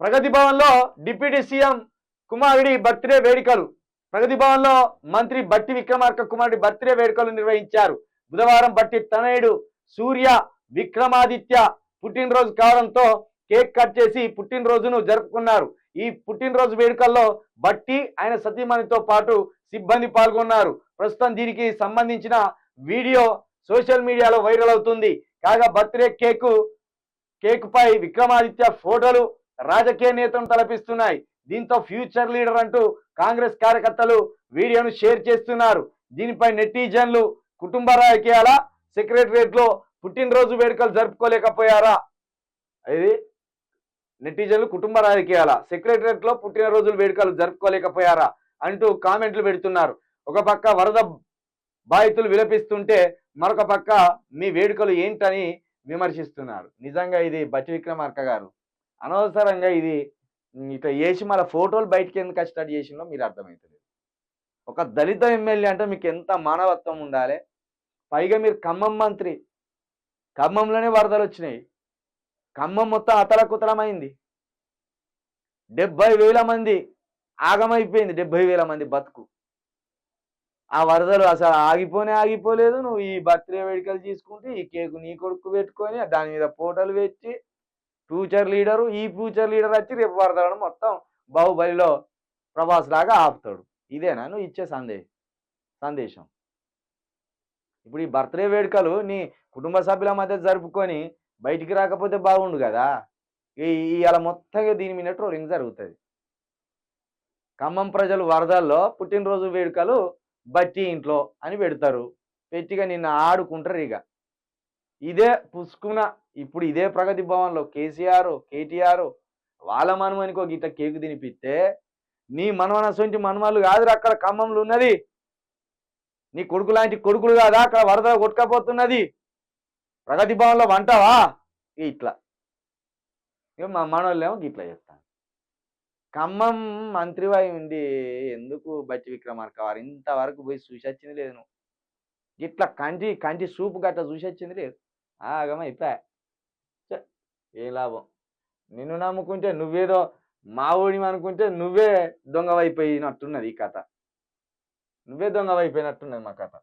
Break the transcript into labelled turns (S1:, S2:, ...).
S1: ప్రగతి భవన్లో deputy CM కుమారుడి birthday వేడుకలు. ప్రగతి భవన్లో మంత్రి బట్టి విక్రమార్క కుమారుడి బర్త్డే వేడుకలు నిర్వహించారు. బుధవారం బట్టి తనయుడు సూర్య విక్రమాదిత్య పుట్టినరోజు కావడంతో కేక్ కట్ చేసి పుట్టినరోజును జరుపుకున్నారు. ఈ పుట్టినరోజు వేడుకల్లో బట్టి ఆయన సతీమణితో పాటు సిబ్బంది పాల్గొన్నారు. ప్రస్తుతం దీనికి సంబంధించిన వీడియో సోషల్ మీడియాలో వైరల్ అవుతుంది. కాగా బర్త్డే కేక్ పై విక్రమాదిత్య ఫోటోలు రాజకీయ నేతలను తలపిస్తున్నాయి. దీంతో ఫ్యూచర్ లీడర్ అంటూ కాంగ్రెస్ కార్యకర్తలు వీడియోను షేర్ చేస్తున్నారు. దీనిపై నెటిజన్లు కుటుంబ రాజకీయాల సెక్రటరియట్ లో పుట్టినరోజు వేడుకలు జరుపుకోలేకపోయారా, ఇది నెటిజన్లు కుటుంబ రాజకీయాల సెక్రటరియట్ లో పుట్టినరోజు వేడుకలు జరుపుకోలేకపోయారా అంటూ కామెంట్లు పెడుతున్నారు. ఒక పక్క వరద బాధితులు విలపిస్తుంటే మరొక పక్క మీ వేడుకలు ఏంటని విమర్శిస్తున్నారు. నిజంగా ఇది బట్టి విక్రమార్క గారు అనవసరంగా ఇది ఇట్లా చేసి మన ఫోటోలు బయటికి ఎందుకు స్టార్ట్ చేసిందో మీరు అర్థమవుతుంది. ఒక దళిత ఎమ్మెల్యే అంటే మీకు ఎంత మానవత్వం ఉండాలి. పైగా మీరు ఖమ్మం మంత్రి, ఖమ్మంలోనే వరదలు వచ్చినాయి. ఖమ్మం మొత్తం అతలకుతలమైంది. 70,000 మంది ఆగమైపోయింది. 70,000 మంది బతుకు. ఆ వరదలు అసలు ఆగిపోలేదు. నువ్వు ఈ బర్త్డే వేడుకలు తీసుకుంటే ఈ కేకు నీ కొడుకు పెట్టుకొని దాని మీద ఫోటోలు పెట్టి ఫ్యూచర్ లీడరు ఫ్యూచర్ లీడర్ వచ్చి రేపు వరదలను మొత్తం బాహుబలిలో ప్రభాస్ లాగా ఆపుతాడు. ఇదేనా నువ్వు ఇచ్చే సందేశం? ఇప్పుడు ఈ బర్త్డే వేడుకలు నీ కుటుంబ సభ్యుల మధ్య జరుపుకొని బయటికి రాకపోతే బాగుండు కదా. ఇవాళ మొత్తంగా దీని మీద ట్రోలింగ్ జరుగుతుంది. ఖమ్మం ప్రజలు వరదల్లో పుట్టినరోజు వేడుకలు బట్టి ఇంట్లో అని పెడతారు. పెట్టిగా నిన్న ఆడుకుంటారు. ఇదే పుసుకున ఇప్పుడు ఇదే ప్రగతి భవన్లో కేటీఆర్ వాళ్ళ మనమనికో గిట్ట కేకు తినిపిస్తే నీ మనవనసొంటి మనవాళ్ళు కాదురా అక్కడ ఖమ్మంలో ఉన్నది. నీ కొడుకు లాంటి కొడుకులు కాదా అక్కడ వరద కొట్టుకపోతున్నది. ప్రగతి భవన్లో వంటావా ఇట్లా మా మనోళ్ళేమో గిట్లా చేస్తాను. ఖమ్మం మంత్రివాయి ఉండి ఎందుకు బట్టి విక్రమార్క వారు ఇంతవరకు పోయి చూసి వచ్చింది లేదు. నువ్వు ఇట్లా కంటి సూపు గట్ట చూసి వచ్చింది లేదు. ఆగమైపోయా. ఏం లాభం? నిన్ను నమ్ముకుంటే నువ్వేదో మా ఊడిని అనుకుంటే నువ్వే దొంగవైపోయినట్టున్నది ఈ కథ. నువ్వే దొంగవైపోయినట్టున్నది మా కథ.